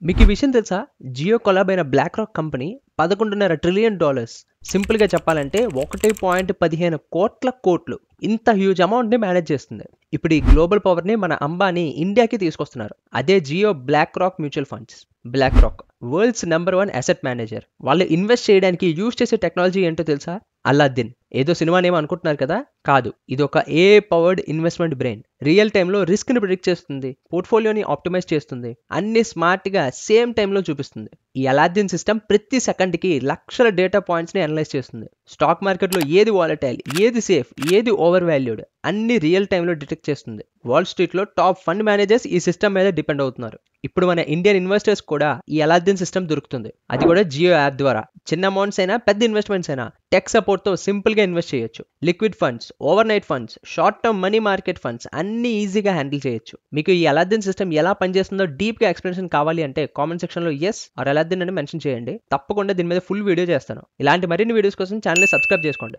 మీకు ఈ విషయం తెలుసా? జియో కొలాబ్ అయిన బ్లాక్ రాక్ కంపెనీ $11.5 ట్రిలియన్, సింపుల్గా చెప్పాలంటే 1.15 కోట్ల కోట్లు, ఇంత హ్యూజ్ అమౌంట్ని మేనేజ్ చేస్తుంది. ఇప్పుడు ఈ గ్లోబల్ పవర్ని మన అంబానీ ఇండియాకి తీసుకొస్తున్నారు. అదే Jio BlackRock mutual funds. BlackRock world's #1 asset manager. వాళ్ళు ఇన్వెస్ట్ చేయడానికి యూజ్ చేసే టెక్నాలజీ ఏంటో తెలుసా? అల్లాద్దీన్. ఏదో సినిమానేమో అనుకుంటున్నారు కదా? కాదు, ఇది ఒక AI powered investment brain. Real టైంలో రిస్క్ని ప్రిడిక్ట్ చేస్తుంది, పోర్ట్ఫోలియోని ఆప్టిమైజ్ చేస్తుంది, అన్ని స్మార్ట్గా సేమ్ టైంలో చూపిస్తుంది. ఈ అలాద్దీన్ సిస్టమ్ ప్రతి సెకండ్కి లక్షల డేటా పాయింట్స్ని అనలైజ్ చేస్తుంది. స్టాక్ మార్కెట్లో ఏది వాలటైల్, ఏది సేఫ్, ఏది ఓవర్ వాల్యూడ్ అన్ని రియల్ టైంలో డిటెక్ట్ చేస్తుంది. వాల్ స్ట్రీట్లో టాప్ ఫండ్ మేనేజర్స్ ఈ సిస్టమ్ మీద డిపెండ్ అవుతున్నారు. ఇప్పుడు మన ఇండియన్ ఇన్వెస్టర్స్ కూడా ఈ అలాద్దీన్ సిస్టమ్ దొరుకుతుంది. అది కూడా జియో యాప్ ద్వారా. చిన్న అమౌంట్స్ అయినా పెద్ద ఇన్వెస్ట్మెంట్స్ అయినా టెక్ సపోర్ట్తో సింపుల్గా ఇన్వెస్ట్ చేయొచ్చు. Liquid funds, over night funds, short term money market funds అన్ని ఈజీగా హ్యాండిల్ చేయొచ్చు. మీకు ఈ అలాద్దీన్ సిస్టమ్ ఎలా పనిచేస్తుందో డీప్గా ఎక్స్ప్లెనేషన్ కావాలి అంటే కామెంట్ సెక్షన్లో ఎస్ ఆర్ అలాద్దీన్ అని మెన్షన్ చేయండి. తప్పకుండా దీని మీద ఫుల్ వీడియో చేస్తాను. ఇలాంటి మరిన్ని వీడియోస్ కోసం ఛానల్ సబ్స్క్రైబ్ చేసుకోండి.